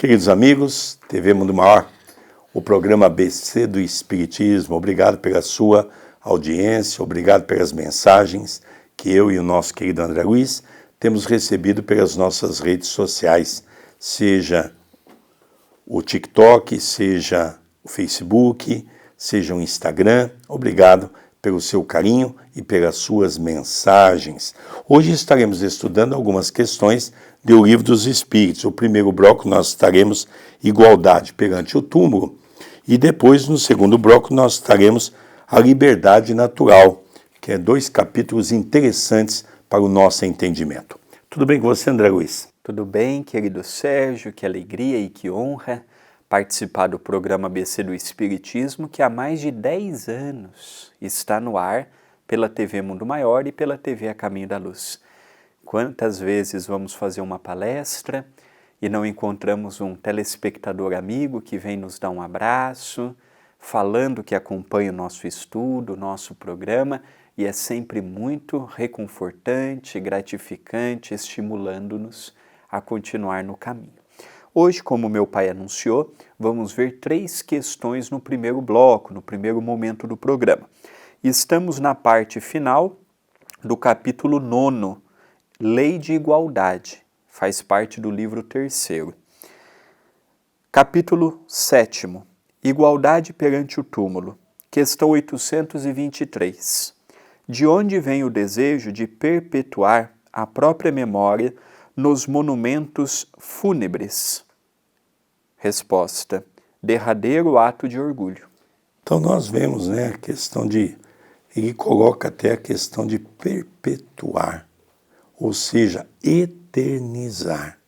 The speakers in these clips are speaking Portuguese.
Queridos amigos, TV Mundo Maior, o programa ABC do Espiritismo, obrigado pela sua audiência, obrigado pelas mensagens que eu e o nosso querido André Luiz temos recebido pelas nossas redes sociais, seja o TikTok, seja o Facebook, seja o Instagram. Obrigado pelo seu carinho e pelas suas mensagens. Hoje estaremos estudando algumas questões do Livro dos Espíritos. O primeiro bloco nós estaremos igualdade perante o túmulo e depois no segundo bloco nós estaremos a liberdade natural, que é 2 capítulos interessantes para o nosso entendimento. Tudo bem com você, André Luiz? Tudo bem, querido Sérgio, que alegria e que honra participar do programa ABC do Espiritismo, que há mais de 10 anos está no ar pela TV Mundo Maior e pela TV A Caminho da Luz. Quantas vezes vamos fazer uma palestra e não encontramos um telespectador amigo que vem nos dar um abraço, falando que acompanha o nosso estudo, o nosso programa, e é sempre muito reconfortante, gratificante, estimulando-nos a continuar no caminho. Hoje, como meu pai anunciou, vamos ver 3 questões no primeiro bloco, no primeiro momento do programa. Estamos na parte final do capítulo 9, Lei de Igualdade, faz parte do livro 3º. Capítulo 7, Igualdade perante o túmulo, questão 823. De onde vem o desejo de perpetuar a própria memória nos monumentos fúnebres? Resposta: derradeiro ato de orgulho. Então nós vemos, a questão de... Ele coloca até a questão de perpetuar, ou seja, eternizar.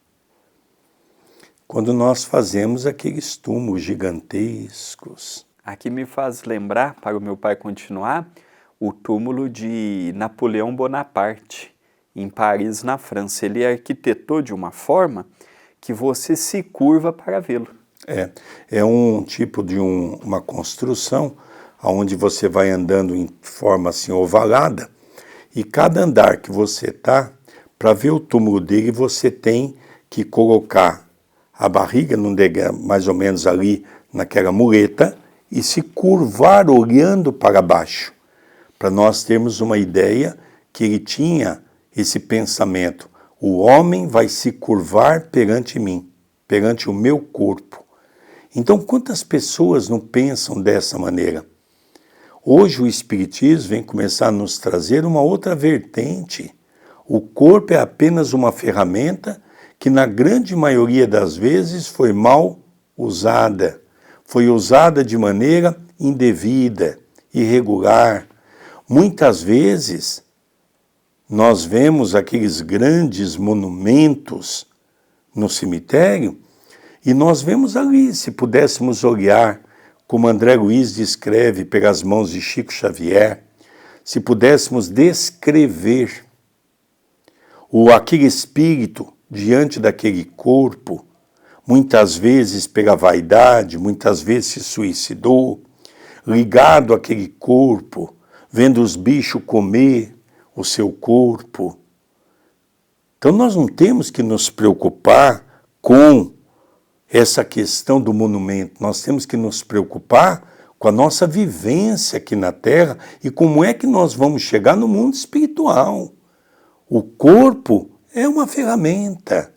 Quando nós fazemos aqueles túmulos gigantescos. Aqui me faz lembrar, para o meu pai continuar, o túmulo de Napoleão Bonaparte, em Paris, na França. Ele arquitetou de uma forma que você se curva para vê-lo. É um tipo de uma construção onde você vai andando em forma assim ovalada e cada andar que você está, para ver o túmulo dele, você tem que colocar a barriga mais ou menos ali naquela mureta e se curvar olhando para baixo, para nós termos uma ideia que ele tinha esse pensamento: o homem vai se curvar perante mim, perante o meu corpo. Então, quantas pessoas não pensam dessa maneira? Hoje o Espiritismo vem começar a nos trazer uma outra vertente. O corpo é apenas uma ferramenta que na grande maioria das vezes foi mal usada. Foi usada de maneira indevida, irregular. Muitas vezes nós vemos aqueles grandes monumentos no cemitério e nós vemos ali, se pudéssemos olhar, como André Luiz descreve pelas mãos de Chico Xavier, se pudéssemos descrever aquele espírito diante daquele corpo, muitas vezes pela vaidade, muitas vezes se suicidou, ligado àquele corpo, vendo os bichos comer o seu corpo. Então nós não temos que nos preocupar com essa questão do monumento, nós temos que nos preocupar com a nossa vivência aqui na Terra e como é que nós vamos chegar no mundo espiritual. O corpo é uma ferramenta.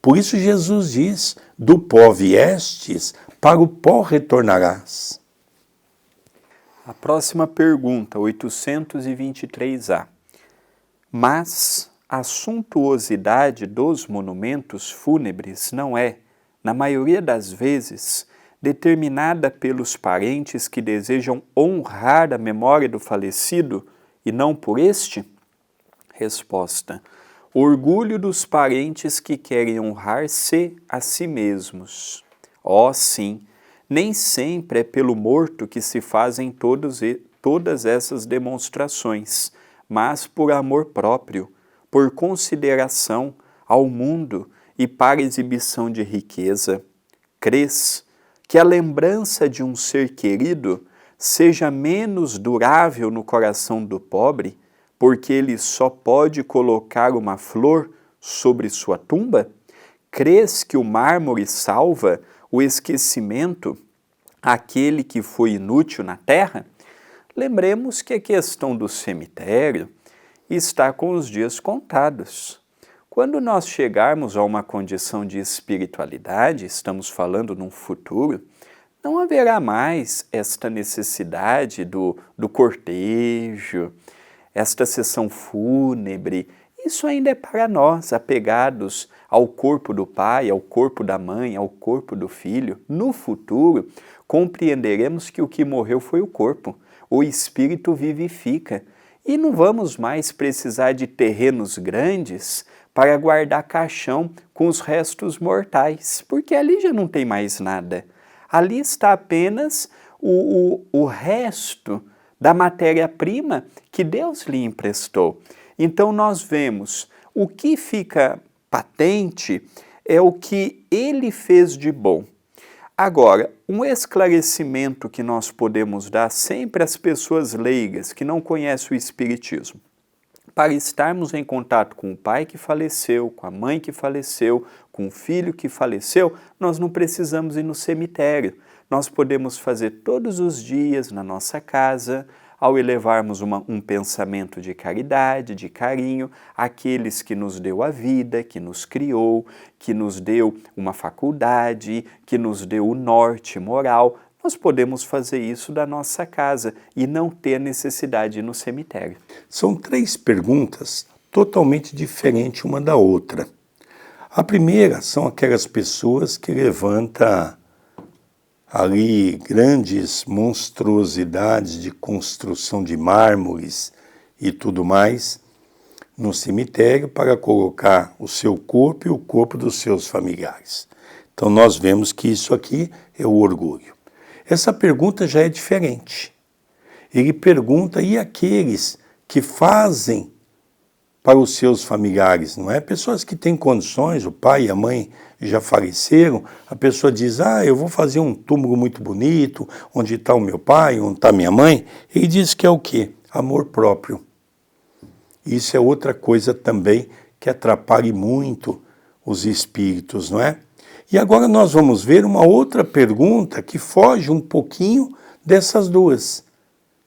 Por isso Jesus diz: do pó viestes, para o pó retornarás. A próxima pergunta, 823A. Mas a suntuosidade dos monumentos fúnebres não é, na maioria das vezes, determinada pelos parentes que desejam honrar a memória do falecido e não por este? Resposta: orgulho dos parentes que querem honrar-se a si mesmos. Oh, sim, nem sempre é pelo morto que se fazem todas essas demonstrações, mas por amor próprio, por consideração ao mundo e para exibição de riqueza. Crês que a lembrança de um ser querido seja menos durável no coração do pobre, porque ele só pode colocar uma flor sobre sua tumba? Crês que o mármore salva o esquecimento àquele que foi inútil na terra? Lembremos que a questão do cemitério está com os dias contados. Quando nós chegarmos a uma condição de espiritualidade, estamos falando num futuro, não haverá mais esta necessidade do cortejo, esta sessão fúnebre. Isso ainda é para nós, apegados ao corpo do pai, ao corpo da mãe, ao corpo do filho. No futuro, compreenderemos que o que morreu foi o corpo. O espírito vivifica. E não vamos mais precisar de terrenos grandes para guardar caixão com os restos mortais, porque ali já não tem mais nada. Ali está apenas o resto da matéria-prima que Deus lhe emprestou. Então nós vemos, o que fica patente é o que Ele fez de bom. Agora, um esclarecimento que nós podemos dar sempre às pessoas leigas que não conhecem o Espiritismo. Para estarmos em contato com o pai que faleceu, com a mãe que faleceu, com o filho que faleceu, nós não precisamos ir no cemitério. Nós podemos fazer todos os dias na nossa casa, ao elevarmos um pensamento de caridade, de carinho, àqueles que nos deu a vida, que nos criou, que nos deu uma faculdade, que nos deu o norte moral. Nós podemos fazer isso da nossa casa e não ter necessidade de ir no cemitério. São 3 perguntas totalmente diferentes uma da outra. A primeira são aquelas pessoas que levantam ali grandes monstruosidades de construção de mármores e tudo mais no cemitério para colocar o seu corpo e o corpo dos seus familiares. Então nós vemos que isso aqui é o orgulho. Essa pergunta já é diferente. Ele pergunta, e aqueles que fazem para os seus familiares, não é? Pessoas que têm condições, o pai e a mãe já faleceram, a pessoa diz, eu vou fazer um túmulo muito bonito, onde está o meu pai, onde está minha mãe. Ele diz que é o quê? Amor próprio. Isso é outra coisa também que atrapalha muito os espíritos, não é? E agora nós vamos ver uma outra pergunta que foge um pouquinho dessas duas.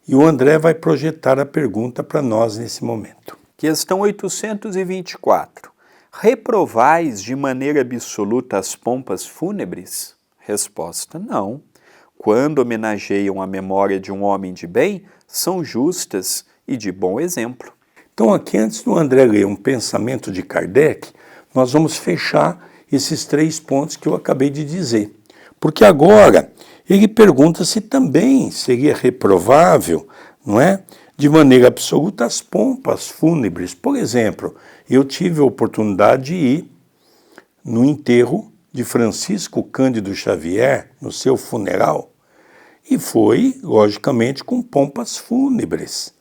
E o André vai projetar a pergunta para nós nesse momento. Questão 824. Reprovais de maneira absoluta as pompas fúnebres? Resposta: não. Quando homenageiam a memória de um homem de bem, são justas e de bom exemplo. Então aqui, antes do André ler um pensamento de Kardec, nós vamos fechar esses 3 pontos que eu acabei de dizer. Porque agora ele pergunta se também seria reprovável, não é? De maneira absoluta as pompas fúnebres. Por exemplo, eu tive a oportunidade de ir no enterro de Francisco Cândido Xavier, no seu funeral, e foi, logicamente, com pompas fúnebres.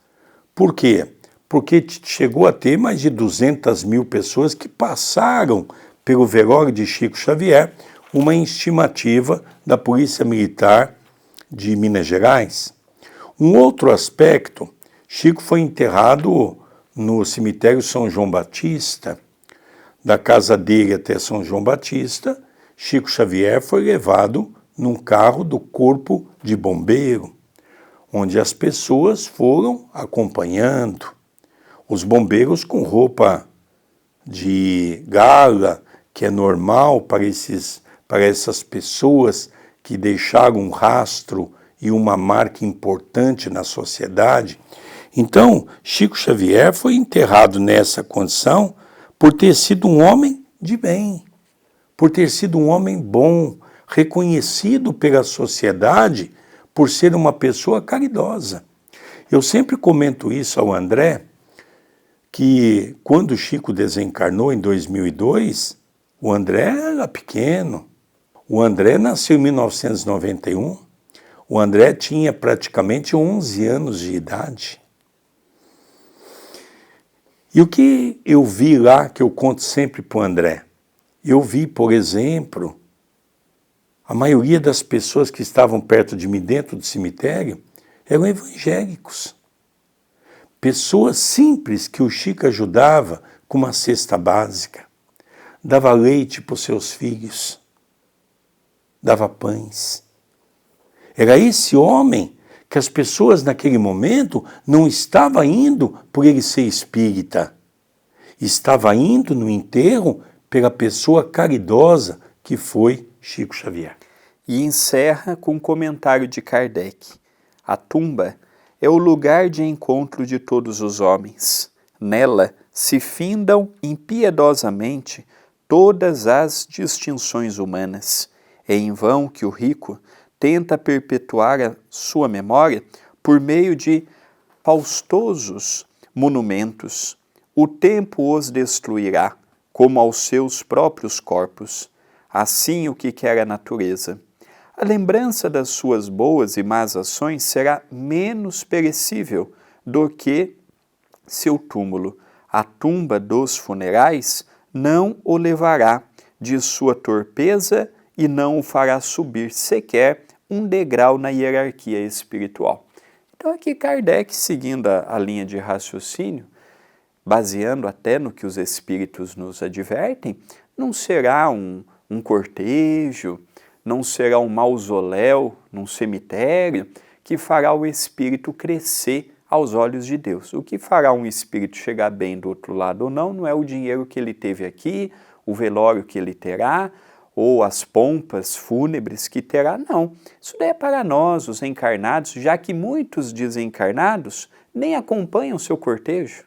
Por quê? Porque chegou a ter mais de 200 mil pessoas que passaram pelo velório de Chico Xavier, uma estimativa da Polícia Militar de Minas Gerais. Um outro aspecto, Chico foi enterrado no cemitério São João Batista. Da casa dele até São João Batista, Chico Xavier foi levado num carro do Corpo de Bombeiro, onde as pessoas foram acompanhando. Os bombeiros com roupa de gala, que é normal para essas pessoas que deixaram um rastro e uma marca importante na sociedade. Então, Chico Xavier foi enterrado nessa condição por ter sido um homem de bem, por ter sido um homem bom, reconhecido pela sociedade por ser uma pessoa caridosa. Eu sempre comento isso ao André, que quando Chico desencarnou em 2002, o André era pequeno. O André nasceu em 1991. O André tinha praticamente 11 anos de idade. E o que eu vi lá, que eu conto sempre para o André? Eu vi, por exemplo, a maioria das pessoas que estavam perto de mim dentro do cemitério eram evangélicos. Pessoas simples que o Chico ajudava com uma cesta básica. dava leite para os seus filhos, dava pães. Era esse homem que as pessoas naquele momento não estavam indo por ele ser espírita, estava indo no enterro pela pessoa caridosa que foi Chico Xavier. E encerra com um comentário de Kardec. A tumba é o lugar de encontro de todos os homens. Nela se findam impiedosamente todas as distinções humanas. É em vão que o rico tenta perpetuar a sua memória por meio de faustosos monumentos. O tempo os destruirá, como aos seus próprios corpos. Assim o que quer a natureza. A lembrança das suas boas e más ações será menos perecível do que seu túmulo. A tumba dos funerais não o levará de sua torpeza e não o fará subir sequer um degrau na hierarquia espiritual. Então aqui Kardec, seguindo a linha de raciocínio, baseando até no que os espíritos nos advertem, não será um cortejo, não será um mausoléu num cemitério que fará o espírito crescer aos olhos de Deus. O que fará um espírito chegar bem do outro lado ou não é o dinheiro que ele teve aqui, o velório que ele terá, ou as pompas fúnebres que terá, não. Isso daí é para nós, os encarnados, já que muitos desencarnados nem acompanham seu cortejo.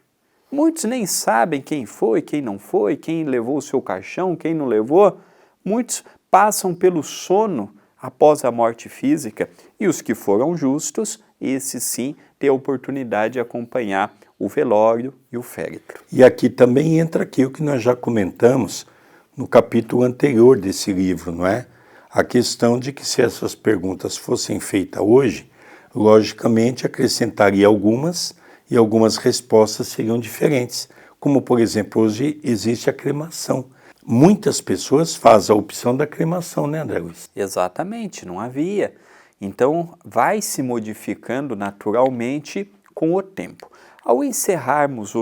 Muitos nem sabem quem foi, quem não foi, quem levou o seu caixão, quem não levou. Muitos passam pelo sono após a morte física e os que foram justos, esses sim, têm a oportunidade de acompanhar o velório e o féretro. E aqui também entra aquilo que nós já comentamos no capítulo anterior desse livro, não é? A questão de que se essas perguntas fossem feitas hoje, logicamente acrescentaria algumas e algumas respostas seriam diferentes. Como, por exemplo, hoje existe a cremação. Muitas pessoas fazem a opção da cremação, né, André Luiz? Exatamente, não havia. Então, vai se modificando naturalmente com o tempo. Ao encerrarmos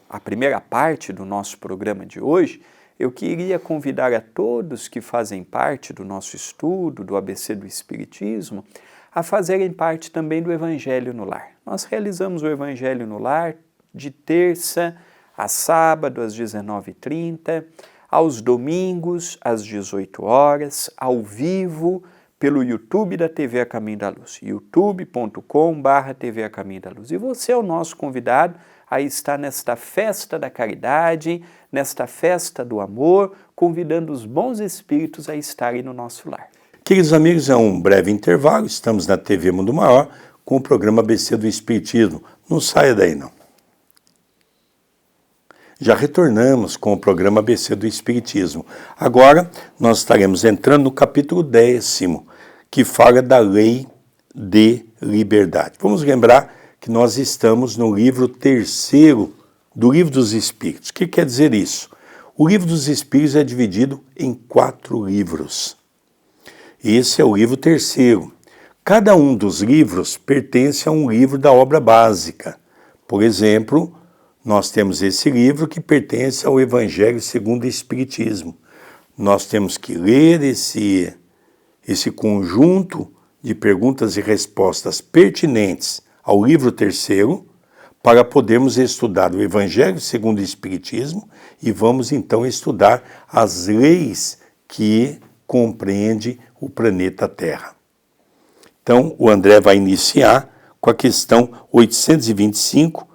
a primeira parte do nosso programa de hoje, eu queria convidar a todos que fazem parte do nosso estudo, do ABC do Espiritismo, a fazerem parte também do Evangelho no Lar. Nós realizamos o Evangelho no Lar de terça a sábado às 19h30, aos domingos às 18 horas, ao vivo, pelo YouTube da TV A Caminho da Luz, youtube.com/TV A Caminho da Luz. E você é o nosso convidado a estar nesta festa da caridade, nesta festa do amor, convidando os bons espíritos a estarem no nosso lar. Queridos amigos, é um breve intervalo, estamos na TV Mundo Maior com o programa ABC do Espiritismo. Não saia daí, não. Já retornamos com o programa ABC do Espiritismo. Agora nós estaremos entrando no capítulo 10º, que fala da lei de liberdade. Vamos lembrar que nós estamos no livro 3º do Livro dos Espíritos. O que quer dizer isso? O Livro dos Espíritos é dividido em 4 livros. Esse é o livro 3º. Cada um dos livros pertence a um livro da obra básica. Por exemplo, nós temos esse livro que pertence ao Evangelho segundo o Espiritismo. Nós temos que ler esse conjunto de perguntas e respostas pertinentes ao livro 3º para podermos estudar o Evangelho segundo o Espiritismo e vamos então estudar as leis que compreende o planeta Terra. Então, o André vai iniciar com a questão 825,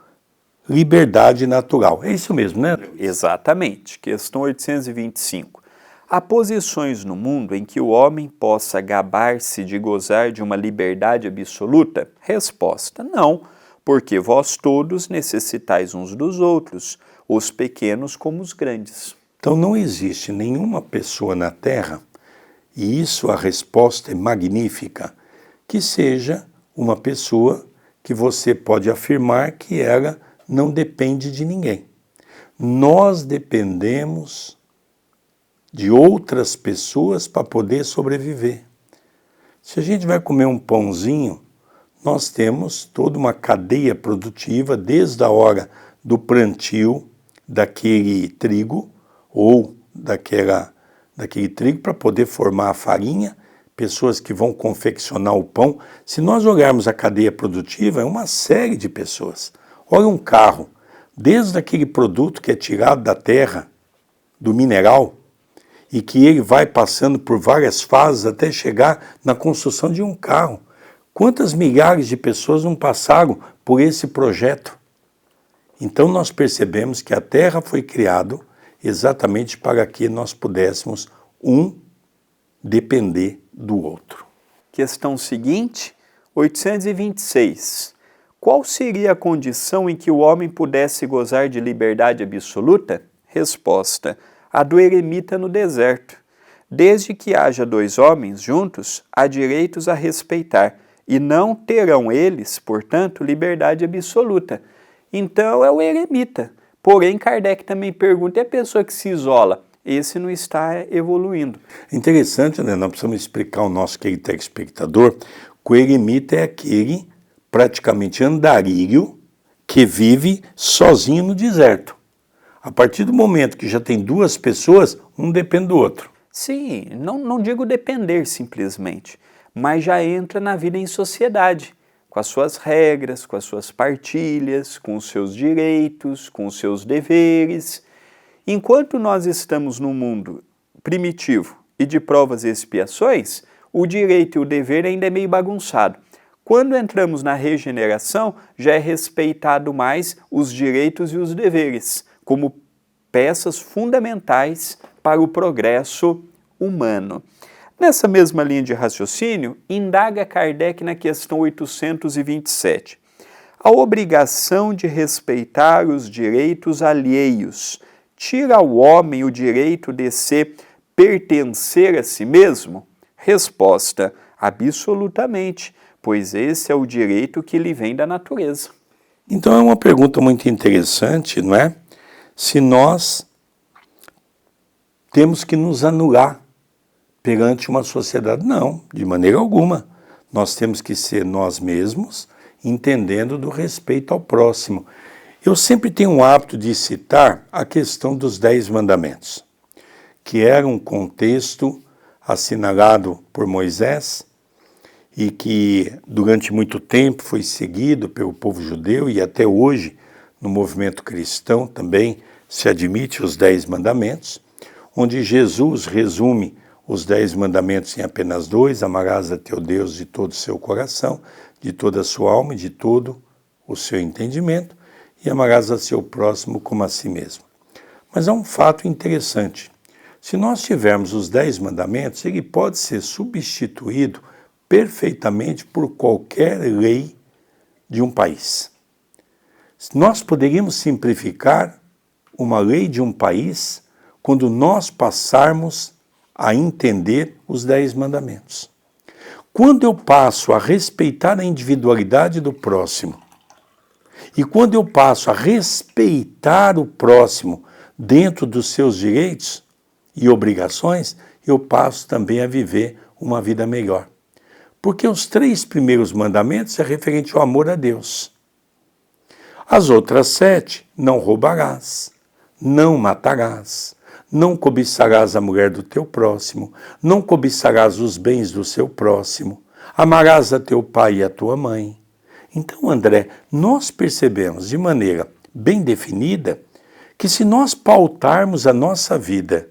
liberdade natural. É isso mesmo, né? Exatamente. Questão 825. Há posições no mundo em que o homem possa gabar-se de gozar de uma liberdade absoluta? Resposta: não, porque vós todos necessitais uns dos outros, os pequenos como os grandes. Então não existe nenhuma pessoa na Terra, e isso a resposta é magnífica, que seja uma pessoa que você pode afirmar que ela não depende de ninguém. Nós dependemos de outras pessoas para poder sobreviver. Se a gente vai comer um pãozinho, nós temos toda uma cadeia produtiva, desde a hora do plantio daquele trigo, ou daquele trigo para poder formar a farinha, pessoas que vão confeccionar o pão. Se nós olharmos a cadeia produtiva, é uma série de pessoas. Olha um carro, desde aquele produto que é tirado da terra, do mineral, e que ele vai passando por várias fases até chegar na construção de um carro. Quantas milhares de pessoas não passaram por esse projeto? Então nós percebemos que a terra foi criada exatamente para que nós pudéssemos depender do outro. Questão seguinte, 826. Qual seria a condição em que o homem pudesse gozar de liberdade absoluta? Resposta: a do eremita no deserto. Desde que haja dois homens juntos, há direitos a respeitar, e não terão eles, portanto, liberdade absoluta. Então é o eremita. Porém, Kardec também pergunta, e a pessoa que se isola? Esse não está evoluindo. Interessante, né? Nós precisamos explicar ao nosso querido telespectador que o eremita é aquele praticamente andarilho que vive sozinho no deserto. A partir do momento que já tem duas pessoas, um depende do outro. Sim, não digo depender simplesmente, mas já entra na vida em sociedade, com as suas regras, com as suas partilhas, com os seus direitos, com os seus deveres. Enquanto nós estamos num mundo primitivo e de provas e expiações, o direito e o dever ainda é meio bagunçado. Quando entramos na regeneração, já é respeitado mais os direitos e os deveres, como peças fundamentais para o progresso humano. Nessa mesma linha de raciocínio, indaga Kardec na questão 827. A obrigação de respeitar os direitos alheios tira ao homem o direito de se pertencer a si mesmo? Resposta: absolutamente, pois esse é o direito que lhe vem da natureza. Então é uma pergunta muito interessante, não é? Se nós temos que nos anular perante uma sociedade. Não, de maneira alguma. Nós temos que ser nós mesmos, entendendo do respeito ao próximo. Eu sempre tenho o hábito de citar a questão dos 10 mandamentos, que era um contexto assinalado por Moisés e que durante muito tempo foi seguido pelo povo judeu e até hoje no movimento cristão também se admite os 10 mandamentos, onde Jesus resume os 10 mandamentos em apenas 2, amarás a teu Deus de todo o seu coração, de toda a sua alma e de todo o seu entendimento, e amarás a seu próximo como a si mesmo. Mas há um fato interessante. Se nós tivermos os 10 mandamentos, ele pode ser substituído perfeitamente por qualquer lei de um país. Nós poderíamos simplificar uma lei de um país quando nós passarmos a entender os 10 mandamentos. Quando eu passo a respeitar a individualidade do próximo, e quando eu passo a respeitar o próximo dentro dos seus direitos e obrigações, eu passo também a viver uma vida melhor. Porque os 3 primeiros mandamentos é referente ao amor a Deus. As outras 7, não roubarás, não matarás, não cobiçarás a mulher do teu próximo, não cobiçarás os bens do seu próximo, amarás a teu pai e a tua mãe. Então, André, nós percebemos de maneira bem definida que se nós pautarmos a nossa vida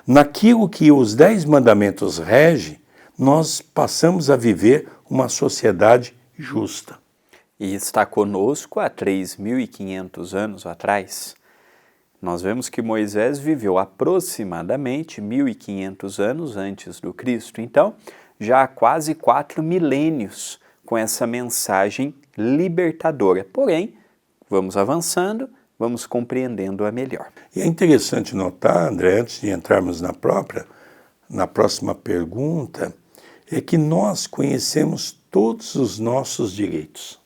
naquilo que os 10 mandamentos regem, nós passamos a viver uma sociedade justa. E está conosco há 3.500 anos atrás. Nós vemos que Moisés viveu aproximadamente 1.500 anos antes do Cristo. Então, já há quase 4 milênios com essa mensagem libertadora. Porém, vamos avançando, vamos compreendendo-a melhor. E é interessante notar, André, antes de entrarmos na próxima pergunta, é que nós conhecemos todos os nossos direitos.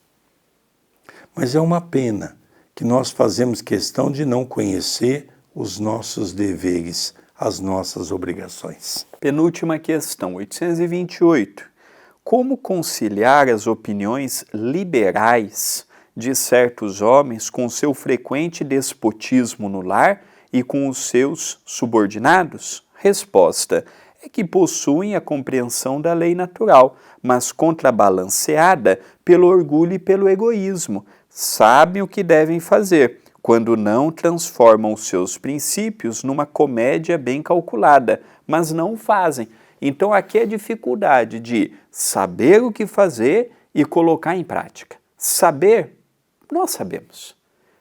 Mas é uma pena que nós fazemos questão de não conhecer os nossos deveres, as nossas obrigações. Penúltima questão, 828. Como conciliar as opiniões liberais de certos homens com seu frequente despotismo no lar e com os seus subordinados? Resposta: é que possuem a compreensão da lei natural, mas contrabalanceada pelo orgulho e pelo egoísmo. Sabem o que devem fazer, quando não transformam os seus princípios numa comédia bem calculada, mas não o fazem. Então aqui é a dificuldade de saber o que fazer e colocar em prática. Saber, nós sabemos.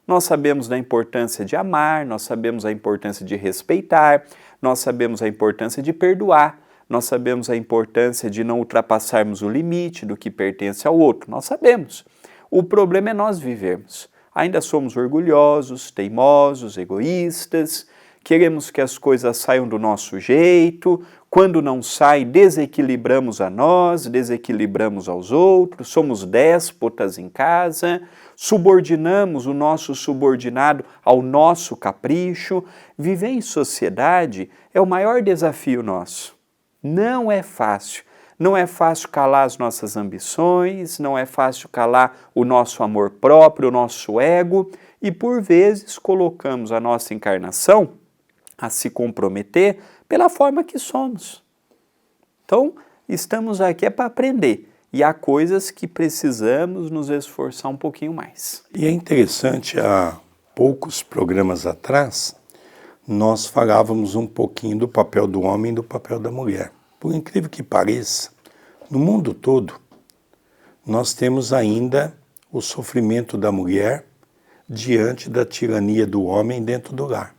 Nós sabemos da importância de amar, nós sabemos a importância de respeitar, nós sabemos a importância de perdoar, nós sabemos a importância de não ultrapassarmos o limite do que pertence ao outro. Nós sabemos. O problema é nós vivermos. Ainda somos orgulhosos, teimosos, egoístas, queremos que as coisas saiam do nosso jeito, quando não sai, desequilibramos a nós, desequilibramos aos outros, somos déspotas em casa, subordinamos o nosso subordinado ao nosso capricho. Viver em sociedade é o maior desafio nosso. Não é fácil. Não é fácil calar as nossas ambições, não é fácil calar o nosso amor próprio, o nosso ego, e por vezes colocamos a nossa encarnação a se comprometer pela forma que somos. Então, estamos aqui para aprender, e há coisas que precisamos nos esforçar um pouquinho mais. E é interessante, há poucos programas atrás, nós falávamos um pouquinho do papel do homem e do papel da mulher. Por incrível que pareça, no mundo todo, nós temos ainda o sofrimento da mulher diante da tirania do homem dentro do lar.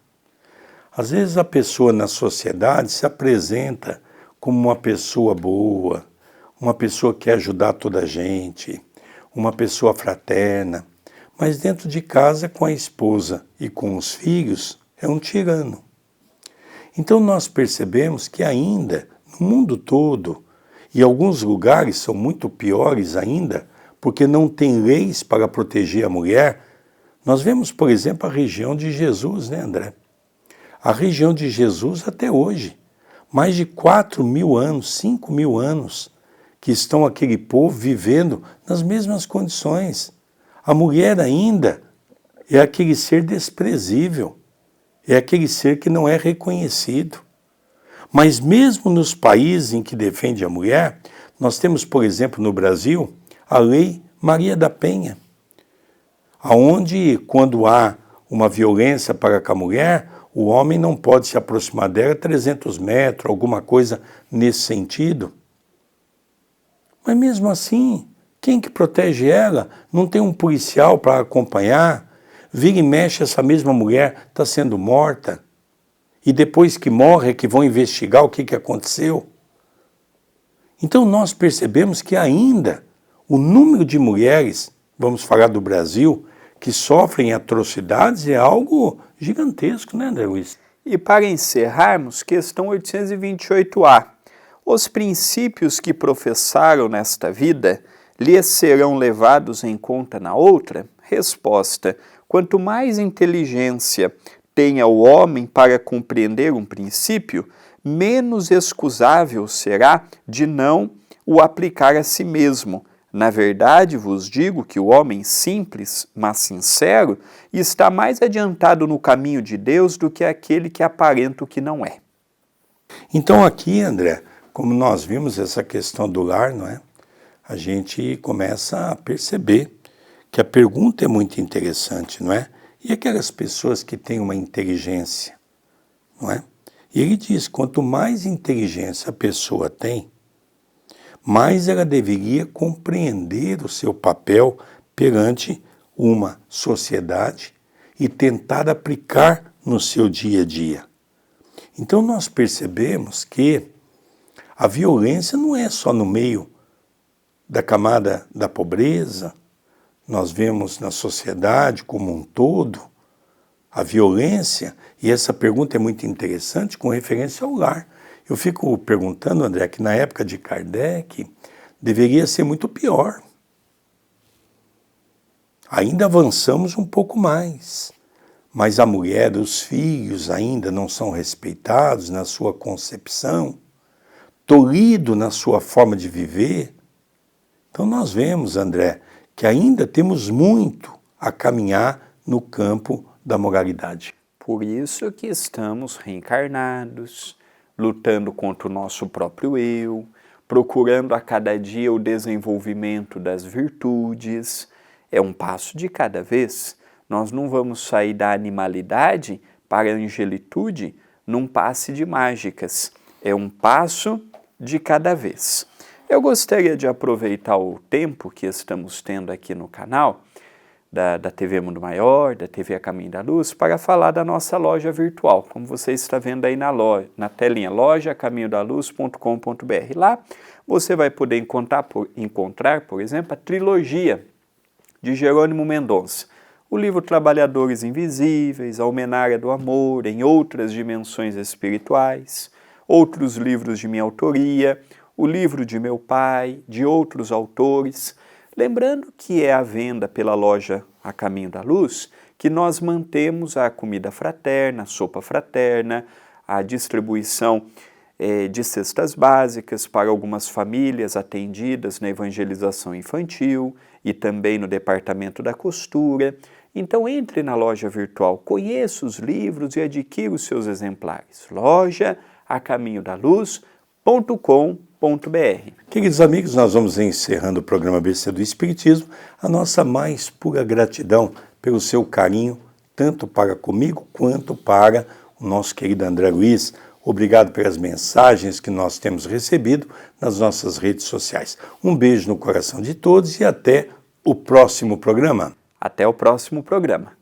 Às vezes a pessoa na sociedade se apresenta como uma pessoa boa, uma pessoa que quer ajudar toda a gente, uma pessoa fraterna, mas dentro de casa com a esposa e com os filhos é um tirano. Então nós percebemos que ainda no mundo todo, e alguns lugares são muito piores ainda, porque não tem leis para proteger a mulher. Nós vemos, por exemplo, a região de Jesus, né, André? A região de Jesus até hoje, mais de 4.000 anos, 5.000 anos, que estão aquele povo vivendo nas mesmas condições. A mulher ainda é aquele ser desprezível, é aquele ser que não é reconhecido. Mas mesmo nos países em que defende a mulher, nós temos, por exemplo, no Brasil, a Lei Maria da Penha, onde, quando há uma violência para com a mulher, o homem não pode se aproximar dela 300 metros, alguma coisa nesse sentido. Mas mesmo assim, quem que protege ela? Não tem um policial para acompanhar? Vira e mexe, essa mesma mulher está sendo morta. E depois que morre é que vão investigar o que aconteceu. Então nós percebemos que ainda o número de mulheres, vamos falar do Brasil, que sofrem atrocidades é algo gigantesco, né, André Luiz? E para encerrarmos, questão 828A. Os princípios que professaram nesta vida lhes serão levados em conta na outra? Resposta: quanto mais inteligência tenha o homem para compreender um princípio, menos excusável será de não o aplicar a si mesmo. Na verdade, vos digo que o homem simples, mas sincero, está mais adiantado no caminho de Deus do que aquele que aparenta o que não é. Então aqui, André, como nós vimos essa questão do lar, não é? A gente começa a perceber que a pergunta é muito interessante, não é? E aquelas pessoas que têm uma inteligência, não é? E ele diz, quanto mais inteligência a pessoa tem, mais ela deveria compreender o seu papel perante uma sociedade e tentar aplicar no seu dia a dia. Então nós percebemos que a violência não é só no meio da camada da pobreza. Nós vemos na sociedade como um todo a violência, e essa pergunta é muito interessante com referência ao lar. Eu fico perguntando, André, que na época de Kardec deveria ser muito pior. Ainda avançamos um pouco mais, mas a mulher, os filhos ainda não são respeitados na sua concepção, tolhido na sua forma de viver. Então nós vemos, André, que ainda temos muito a caminhar no campo da moralidade. Por isso que estamos reencarnados, lutando contra o nosso próprio eu, procurando a cada dia o desenvolvimento das virtudes. É um passo de cada vez. Nós não vamos sair da animalidade para a angelitude num passe de mágicas. É um passo de cada vez. Eu gostaria de aproveitar o tempo que estamos tendo aqui no canal da TV Mundo Maior, da TV A Caminho da Luz, para falar da nossa loja virtual, como você está vendo aí na telinha, lojacaminhodaluz.com.br. Lá você vai poder encontrar, por exemplo, a trilogia de Jerônimo Mendonça, o livro Trabalhadores Invisíveis, A Almenária do Amor, em outras dimensões espirituais, outros livros de minha autoria, o livro de meu pai, de outros autores. Lembrando que é à venda pela loja A Caminho da Luz que nós mantemos a comida fraterna, a sopa fraterna, a distribuição de cestas básicas para algumas famílias atendidas na evangelização infantil e também no departamento da costura. Então entre na loja virtual, conheça os livros e adquira os seus exemplares. lojaAcaminhodaluz.com.br. Queridos amigos, nós vamos encerrando o programa ABC do Espiritismo. A nossa mais pura gratidão pelo seu carinho, tanto para comigo quanto para o nosso querido André Luiz. Obrigado pelas mensagens que nós temos recebido nas nossas redes sociais. Um beijo no coração de todos e até o próximo programa. Até o próximo programa.